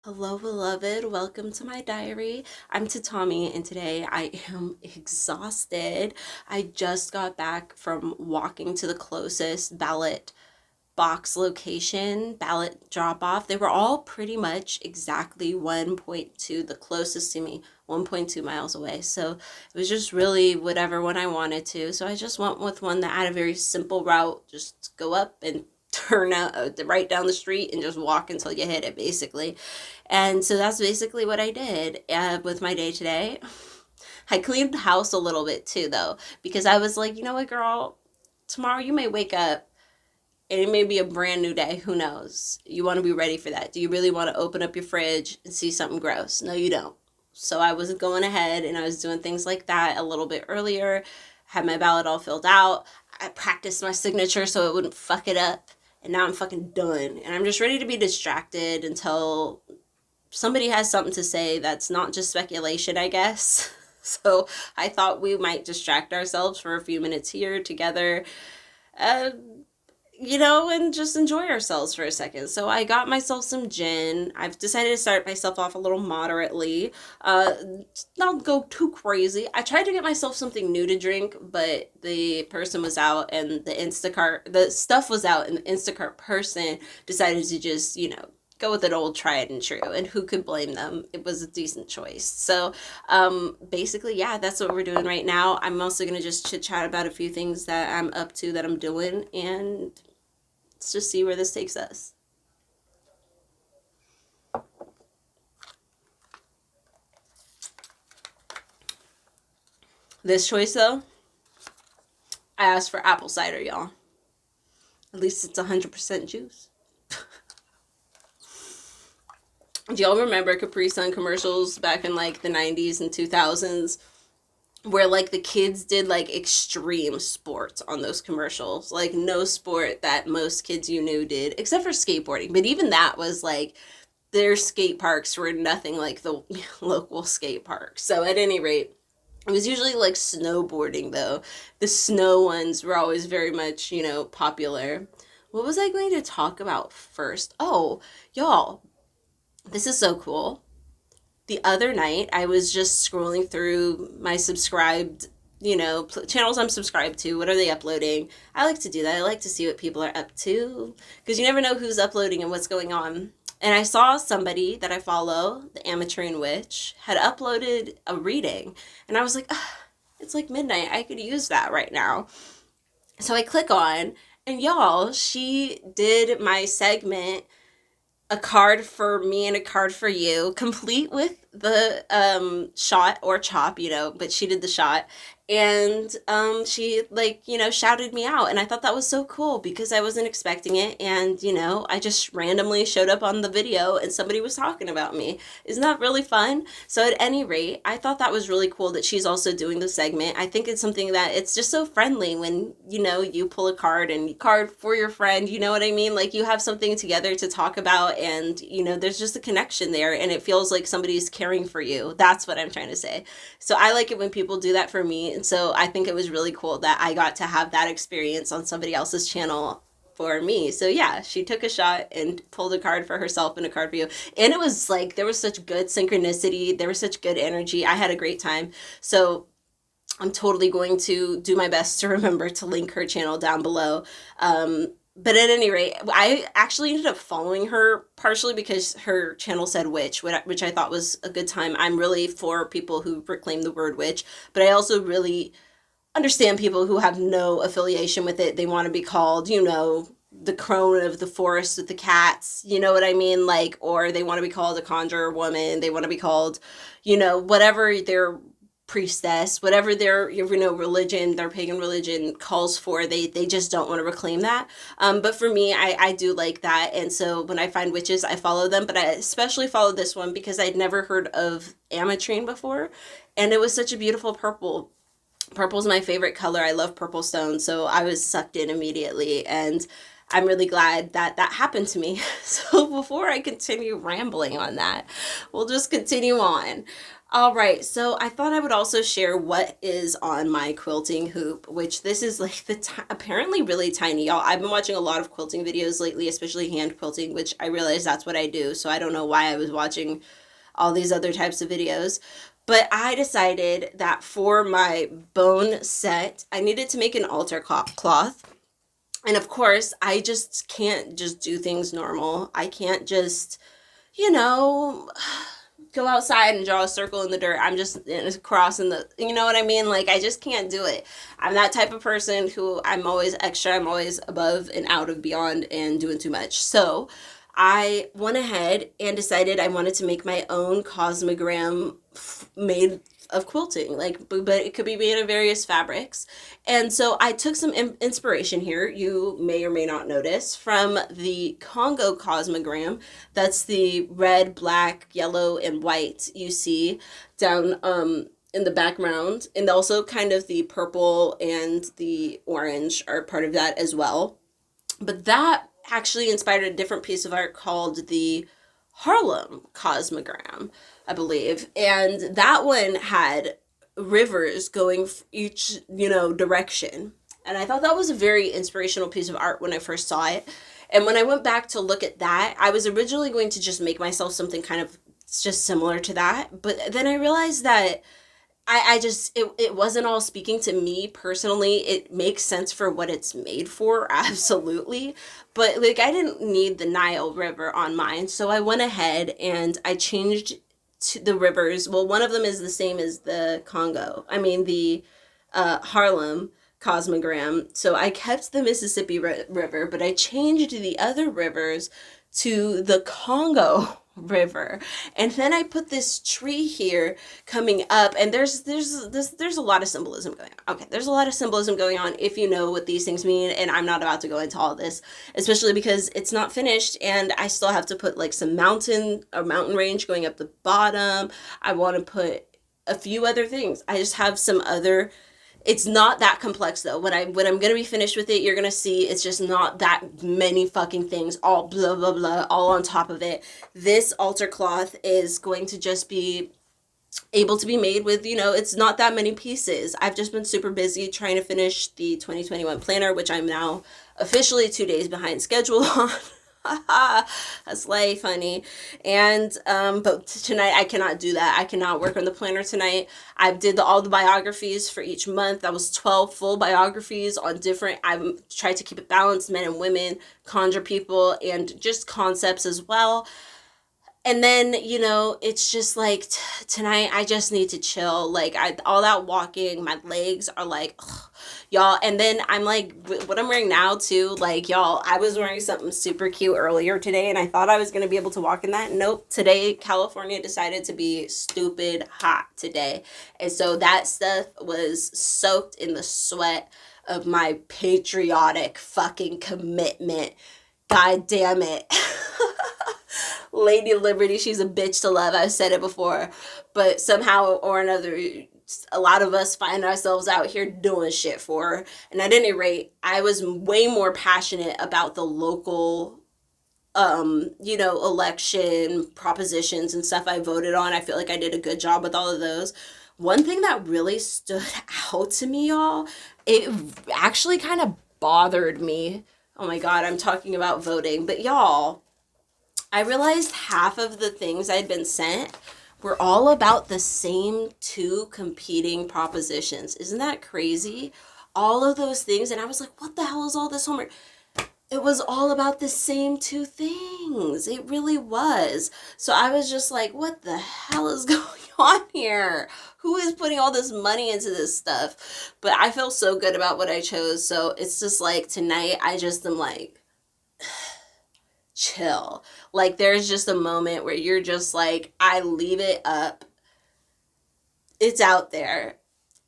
Hello, beloved. Welcome to my diary. I'm Tatami, and today I am exhausted. I just got back from walking to the closest ballot box location, ballot drop off. They were all pretty much exactly 1.2, the closest to me, 1.2 miles away. So it was just really whatever one I wanted to. So I just went with one that had a very simple route. Just go up and turn out right down the street and just walk until you hit it, basically. And so that's basically what I did with my day today. I cleaned the house a little bit too, though, because I was like, you know what, girl, tomorrow you may wake up and it may be a brand new day. Who knows? You want to be ready for that. Do you really want to open up your fridge and see something gross? No, you don't. So I was going ahead and I was doing things like that a little bit earlier, had my ballot all filled out. I practiced my signature so it wouldn't fuck it up. And now I'm fucking done. And I'm just ready to be distracted until somebody has something to say that's not just speculation, I guess. So I thought we might distract ourselves for a few minutes here together, uh, and just enjoy ourselves for a second. So I got myself some gin. I've decided to start myself off a little moderately, uh, not go too crazy. I tried to get myself something new to drink, but the person was out and the stuff was out, and the Instacart person decided to just, go with an old tried and true, and who could blame them? It was a decent choice. So basically, yeah, that's what we're doing right now. I'm also gonna just chit chat about a few things that I'm up to, that I'm doing, and let's just see where this takes us. This choice, though, I asked for apple cider, y'all. At least it's 100% juice. Do y'all remember Capri Sun commercials back in like the 90s and 2000s, where like the kids did like extreme sports on those commercials? Like no sport that most kids you knew did, except for skateboarding. But even that was like, their skate parks were nothing like the local skate parks. So at any rate, it was usually like snowboarding, though. The snow ones were always very much, popular. What was I going to talk about first? Oh, y'all, this is so cool. The other night, I was just scrolling through my subscribed, channels I'm subscribed to. What are they uploading? I like to do that. I like to see what people are up to, because you never know who's uploading and what's going on. And I saw somebody that I follow, the Amateurin Witch, had uploaded a reading. And I was like, "Ugh, it's like midnight. I could use that right now." So I click on, and y'all, she did my segment, a card for me and a card for you, complete with the shot or chop, but she did the shot. And she, like, shouted me out. And I thought that was so cool because I wasn't expecting it. And, I just randomly showed up on the video and somebody was talking about me. Isn't that really fun? So at any rate, I thought that was really cool that she's also doing the segment. I think it's something that it's just so friendly when, you pull a card and card for your friend, you know what I mean? Like you have something together to talk about, and, there's just a connection there, and it feels like somebody's caring for you. That's what I'm trying to say. So I like it when people do that for me. And so I think it was really cool that I got to have that experience on somebody else's channel for me. So yeah, she took a shot and pulled a card for herself and a card for you. And it was like, there was such good synchronicity. There was such good energy. I had a great time. So I'm totally going to do my best to remember to link her channel down below. But at any rate, I actually ended up following her partially because her channel said witch, which I thought was a good time. I'm really for people who proclaim the word witch, but I also really understand people who have no affiliation with it. They want to be called, the crone of the forest with the cats, you know what I mean? Like, or they want to be called a conjurer woman. They want to be called, whatever their priestess, whatever their, religion, their pagan religion calls for. They just don't want to reclaim that. But for me, I do like that. And so when I find witches, I follow them. But I especially followed this one because I'd never heard of ametrine before. And it was such a beautiful purple. Purple's my favorite color. I love purple stones. So I was sucked in immediately. And I'm really glad that that happened to me. So before I continue rambling on that, we'll just continue on. All right, so I thought I would also share what is on my quilting hoop, which this is like apparently really tiny, y'all. I've been watching a lot of quilting videos lately, especially hand quilting, which I realize that's what I do. So I don't know why I was watching all these other types of videos. But I decided that for my bone set, I needed to make an altar cloth. And of course, I just can't just do things normal. I can't just, you know, go outside and draw a circle in the dirt. I'm just in a cross in the, you know what I mean? Like, I just can't do it. I'm that type of person who I'm always extra. I'm always above and out of beyond and doing too much. So I went ahead and decided I wanted to make my own cosmogram made of quilting, like, but it could be made of various fabrics. And so I took some inspiration here, you may or may not notice, from the Congo cosmogram. That's the red, black, yellow, and white you see down in the background, and also kind of the purple and the orange are part of that as well. But that actually inspired a different piece of art called the Harlem cosmogram, I believe. And that one had rivers going each, direction. And I thought that was a very inspirational piece of art when I first saw it. And when I went back to look at that, I was originally going to just make myself something kind of just similar to that. But then I realized that it wasn't all speaking to me personally. It makes sense for what it's made for, absolutely. But like, I didn't need the Nile River on mine. So I went ahead and I changed to the rivers. Well, one of them is the same as the the Harlem cosmogram. So I kept the Mississippi River, but I changed the other rivers to the Congo River. And then I put this tree here coming up, and there's a lot of symbolism going on. Okay, there's a lot of symbolism going on if you know what these things mean, and I'm not about to go into all this, especially because it's not finished and I still have to put like some mountain range going up the bottom. I want to put a few other things. I just have some other. It's not that complex though. When I'm gonna be finished with it, you're gonna see it's just not that many fucking things all blah blah blah all on top of it. This altar cloth is going to just be able to be made with, it's not that many pieces. I've just been super busy trying to finish the 2021 planner, which I'm now officially 2 days behind schedule on. That's life, honey. And but tonight I cannot do that. I cannot work on the planner tonight. I did all the biographies for each month. That was 12 full biographies on different. I tried to keep it balanced, men and women, conjure people, and just concepts as well. And then, it's just like tonight I just need to chill. Like, all that walking, my legs are like, ugh, y'all. And then I'm like, what I'm wearing now too, like, y'all, I was wearing something super cute earlier today and I thought I was going to be able to walk in that. Nope. Today, California decided to be stupid hot today. And so that stuff was soaked in the sweat of my patriotic fucking commitment. God damn it. Lady Liberty, she's a bitch to love. I've said it before. But somehow or another, a lot of us find ourselves out here doing shit for her. And at any rate, I was way more passionate about the local, election propositions and stuff I voted on. I feel like I did a good job with all of those. One thing that really stood out to me, y'all, it actually kind of bothered me. Oh my God, I'm talking about voting. But y'all, I realized half of the things I'd been sent were all about the same two competing propositions. Isn't that crazy? All of those things. And I was like, what the hell is all this homework? It was all about the same two things. It really was. So I was just like, what the hell is going on here? Who is putting all this money into this stuff? But I feel so good about what I chose. So it's just like tonight, I just am like, chill. Like, there's just a moment where you're just like, I leave it up. It's out there.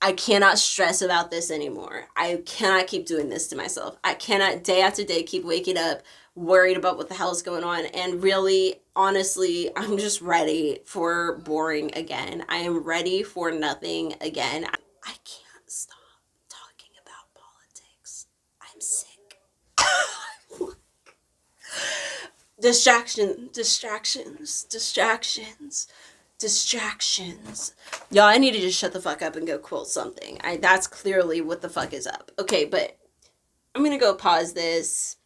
I cannot stress about this anymore. I cannot keep doing this to myself. I cannot day after day keep waking up worried about what the hell is going on. And really, honestly, I'm just ready for boring again. I am ready for nothing again. I can't stop talking about politics. I'm sick. Distractions. Y'all, I need to just shut the fuck up and go quilt something. That's clearly what the fuck is up. Okay, but I'm gonna go pause this,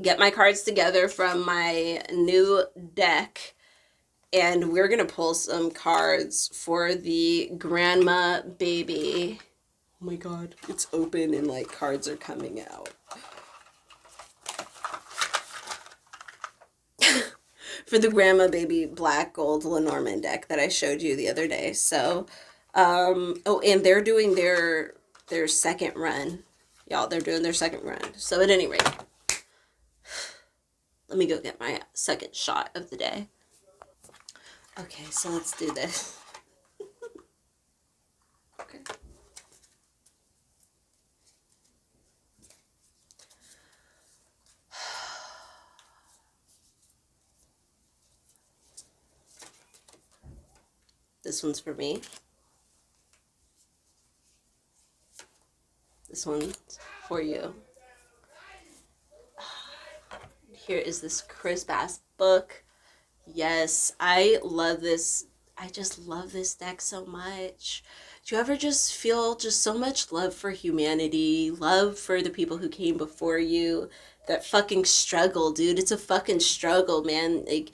get my cards together from my new deck, and we're gonna pull some cards for the grandma baby. Oh my god, it's open and like cards are coming out. For the grandma baby black gold Lenormand deck that I showed you the other day. So, oh, and they're doing their second run. Y'all, they're doing their second run. So at any rate, let me go get my second shot of the day. Okay, so let's do this. Okay. This one's for me. This one's for you. Here is this crisp ass book. Yes, I love this. I just love this deck so much. Do you ever just feel just so much love for humanity, love for the people who came before you? That fucking struggle, dude. It's a fucking struggle, man. Like,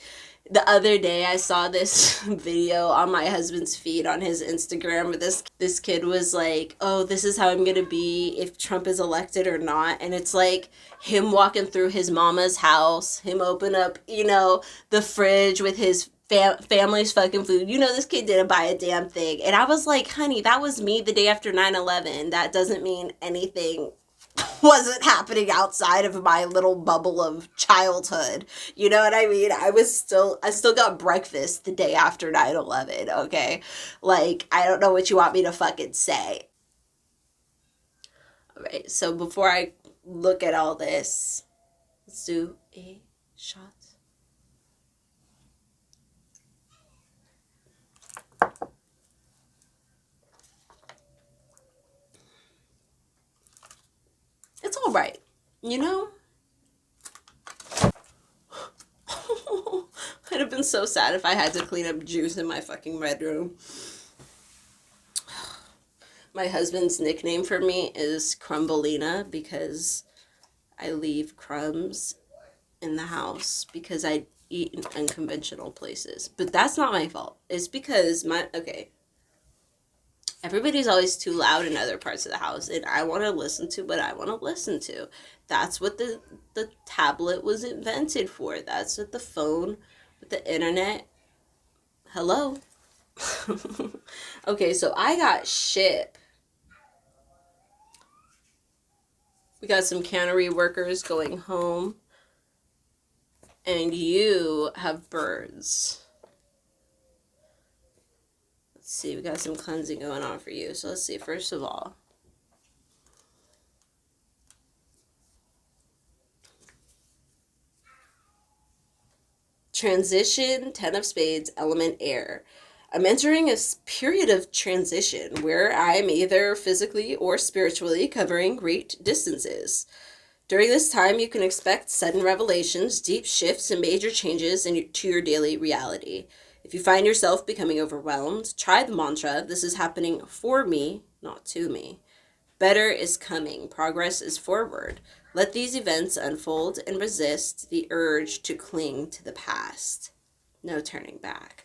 the other day I saw this video on my husband's feed on his Instagram where this kid was like, oh, this is how I'm gonna be if Trump is elected or not. And it's like him walking through his mama's house, him open up, you know, the fridge with his family's fucking food. You know, this kid didn't buy a damn thing. And I was like, honey, that was me the day after 9/11. That doesn't mean anything wasn't happening outside of my little bubble of childhood. You know what I mean? I still got breakfast the day after 9/11, okay? Like, I don't know what you want me to fucking say. All right, so before I look at all this, let's do a shot. It's all right, you know? I'd have been so sad if I had to clean up juice in my fucking bedroom. My husband's nickname for me is Crumbelina because I leave crumbs in the house because I eat in unconventional places. But that's not my fault. It's because everybody's always too loud in other parts of the house, and I want to listen to what I want to listen to. That's what the tablet was invented for. That's what the phone, with the internet. Hello. Okay, so I got ship. We got some cannery workers going home, and you have birds. Let's see, we got some cleansing going on for you. So let's see, first of all, transition, 10 of spades, element air. I'm entering a period of transition where I'm either physically or spiritually covering great distances. During this time, you can expect sudden revelations, deep shifts, and major changes to your daily reality. If you find yourself becoming overwhelmed, try the mantra, this is happening for me, not to me. Better is coming. Progress is forward. Let these events unfold and resist the urge to cling to the past. No turning back.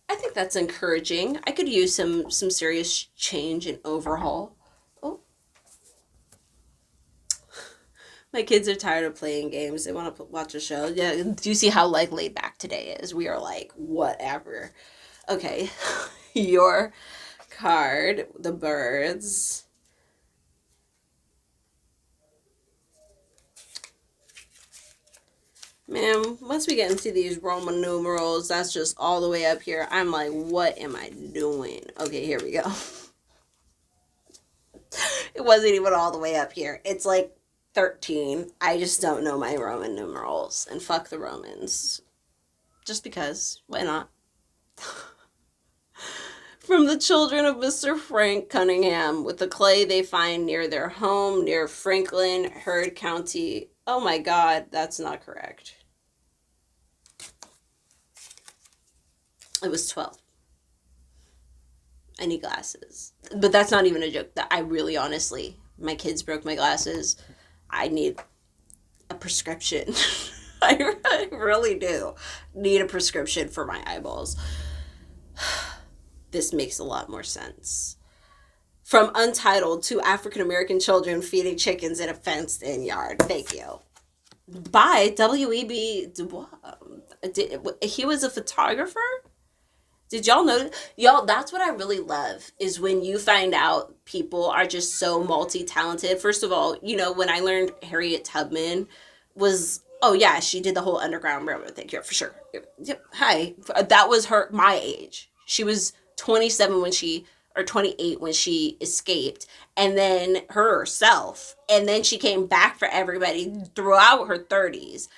I think that's encouraging. I could use some serious change and overhaul. Oh. My kids are tired of playing games. They want to watch a show. Yeah, do you see how like laid back today is? We are like, whatever. Okay. Your card, the birds. Man, once we get into these Roman numerals, that's just all the way up here. I'm like, what am I doing? Okay, here we go. It wasn't even all the way up here. It's like 13. I just don't know my Roman numerals. And fuck the Romans. Just because. Why not? From the children of Mr. Frank Cunningham, with the clay they find near their home, near Franklin, Heard County. Oh my god, that's not correct. It was 12. I need glasses. But that's not even a joke. That I really honestly, my kids broke my glasses. I need a prescription. I really do need a prescription for my eyeballs. This makes a lot more sense. From Untitled to African American children feeding chickens in a fenced in yard. Thank you. By W.E.B. Du Bois. He was a photographer? Did y'all know? Y'all, that's what I really love is when you find out people are just so multi-talented. First of all, when I learned Harriet Tubman was, oh yeah, she did the whole Underground Railroad thing. Yeah, for sure. Yep. Hi. That was my age. She was 27 or 28 when she escaped, and then herself. And then she came back for everybody throughout her 30s.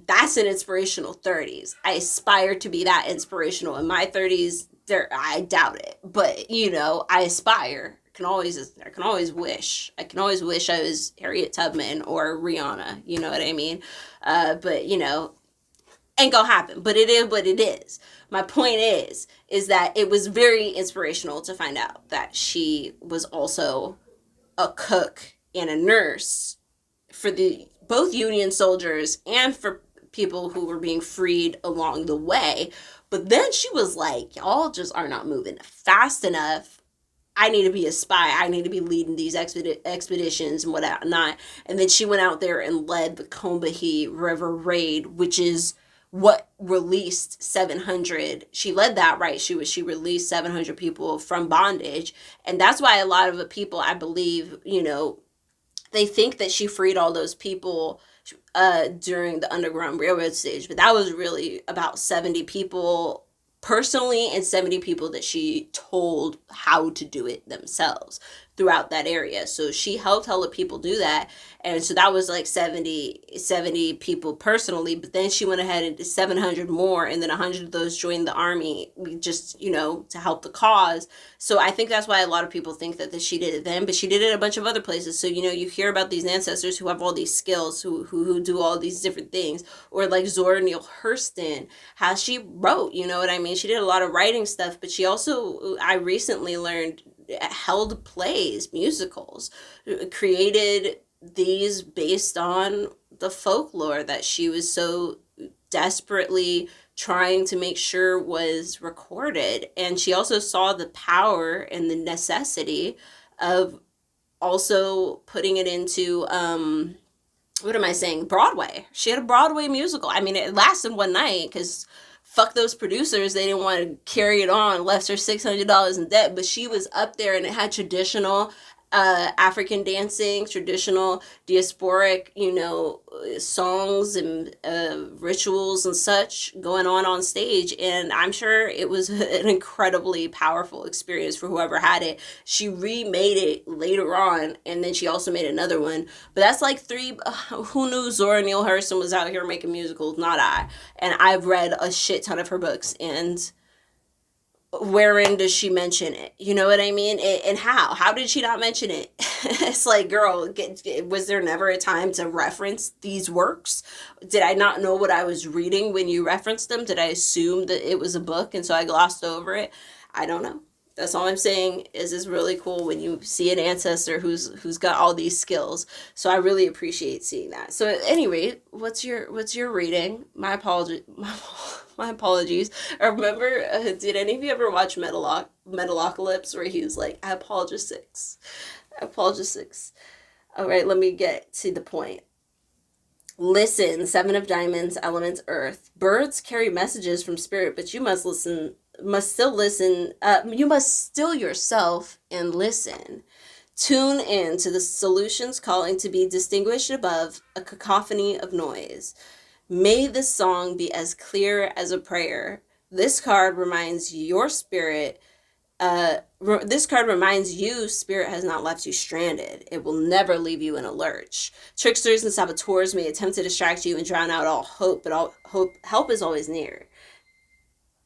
That's an inspirational 30s. I aspire to be that inspirational in my 30s. I doubt it, but I aspire. I can always wish. I can always wish I was Harriet Tubman or Rihanna. You know what I mean? But ain't gonna happen. But it is what it is. My point is that it was very inspirational to find out that she was also a cook and a nurse for both Union soldiers and for people who were being freed along the way. But then she was like, y'all just are not moving fast enough. I need to be a spy. I need to be leading these expeditions and whatnot. And then she went out there and led the Combahee River Raid, which is what released 700. She led that, right? She released 700 people from bondage. And that's why a lot of the people, I believe, they think that she freed all those people during the Underground Railroad stage, but that was really about 70 people personally and 70 people that she told how to do it themselves throughout that area. So she helped hella people do that. And so that was like 70 people personally, but then she went ahead and did 700 more, and then 100 of those joined the army just, to help the cause. So I think that's why a lot of people think that she did it then, but she did it a bunch of other places. So, you hear about these ancestors who have all these skills, who do all these different things, or like Zora Neale Hurston, how she wrote, you know what I mean? She did a lot of writing stuff, but she also, I recently learned, held plays, musicals, created these based on the folklore that she was so desperately trying to make sure was recorded. And she also saw the power and the necessity of also putting it into Broadway. She had a Broadway musical. I mean, it lasted one night because fuck those producers. They didn't want to carry it on, left her $600 in debt. But she was up there, and it had traditional African dancing, traditional diasporic, songs and rituals and such going on stage. And I'm sure it was an incredibly powerful experience for whoever had it. She remade it later on, and then she also made another one. But that's like three. Who knew Zora Neale Hurston was out here making musicals? Not I. And I've read a shit ton of her books, and wherein does she mention it? You know what I mean? And how did she not mention it? It's like, girl, was there never a time to reference these works? Did I not know what I was reading when you referenced them? Did I assume that it was a book and so I glossed over it? I don't know. That's all I'm saying is it's really cool when you see an ancestor who's got all these skills. So I really appreciate seeing that. So anyway, what's your reading? My apologies. My apologies. I remember, did any of you ever watch Metalocalypse, where he was like, I apologize 6. All right, let me get to the point. Listen, 7 of Diamonds, elements earth. Birds carry messages from spirit, but you must still listen. You must still yourself and listen. Tune in to the solutions calling to be distinguished above a cacophony of noise. May this song be as clear as a prayer. This card reminds you spirit has not left you stranded. It will never leave you in a lurch. Tricksters and saboteurs may attempt to distract you and drown out all hope, but help is always near.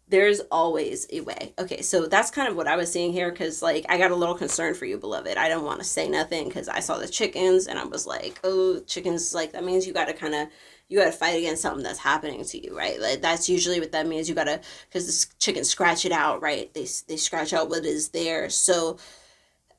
There's always a way. Okay, so that's kind of what I was seeing here, because like I got a little concerned for you, beloved. I didn't want to say nothing because I saw the chickens and I was like, oh, chickens, like that means you got to kind of, you got to fight against something that's happening to you, right? Like that's usually what that means. You got to, because the chickens scratch it out, right? They scratch out what is there. So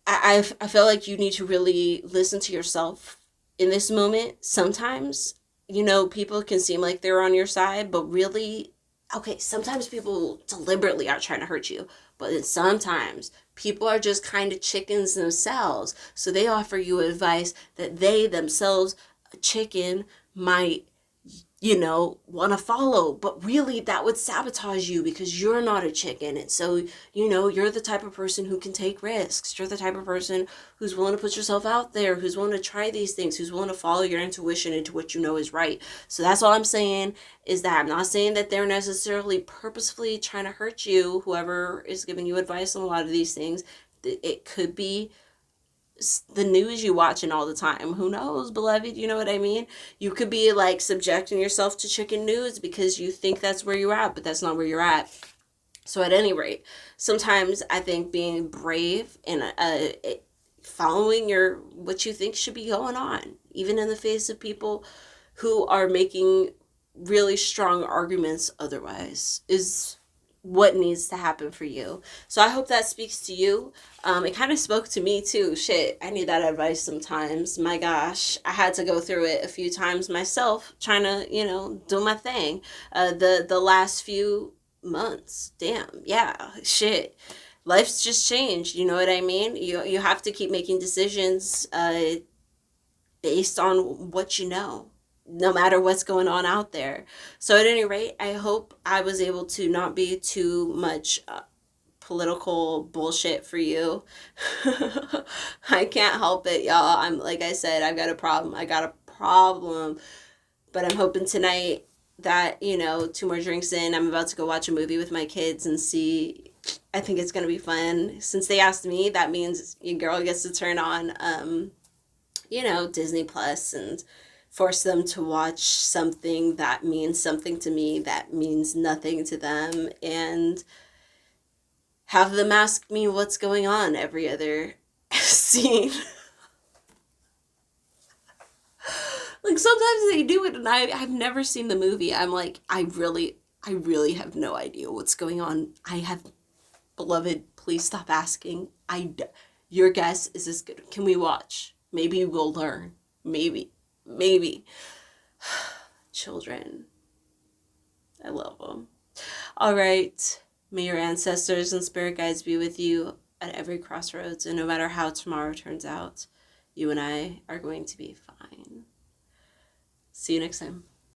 I feel like you need to really listen to yourself in this moment. Sometimes, you know, people can seem like they're on your side, but really, okay, sometimes people deliberately are trying to hurt you, but then sometimes people are just kind of chickens themselves. So they offer you advice that they themselves, a chicken, might, you know, want to follow, but really that would sabotage you because you're not a chicken. And so, you know, you're the type of person who can take risks. You're the type of person who's willing to put yourself out there, who's willing to try these things, who's willing to follow your intuition into what you know is right. So that's all I'm saying, is that I'm not saying that they're necessarily purposefully trying to hurt you, whoever is giving you advice on a lot of these things. It could be the news you watching all the time. Who knows, beloved? You know what I mean? You could be like subjecting yourself to chicken news because you think that's where you're at, but that's not where you're at. So at any rate, sometimes I think being brave and following your what you think should be going on, even in the face of people who are making really strong arguments otherwise, is what needs to happen for you. So I hope that speaks to you. It kind of spoke to me too. Shit, I need that advice sometimes. My gosh, I had to go through it a few times myself, trying to, you know, do my thing. The last few months, damn, yeah, shit. Life's just changed. You know what I mean? You have to keep making decisions based on what you know, no matter what's going on out there. So at any rate, I hope I was able to not be too much political bullshit for you. I can't help it, y'all. I'm, like I said, I've got a problem. I got a problem. But I'm hoping tonight that, you know, 2 more drinks in, I'm about to go watch a movie with my kids and see. I think it's going to be fun. Since they asked me, that means your girl gets to turn on, you know, Disney Plus and force them to watch something that means something to me, that means nothing to them, and have them ask me what's going on every other scene. Like sometimes they do it and I've never seen the movie. I'm like, I really have no idea what's going on. I have, beloved, please stop asking. Your guess is as good. Can we watch? Maybe we'll learn. Maybe. Children. I love them. All right. May your ancestors and spirit guides be with you at every crossroads. And no matter how tomorrow turns out, you and I are going to be fine. See you next time.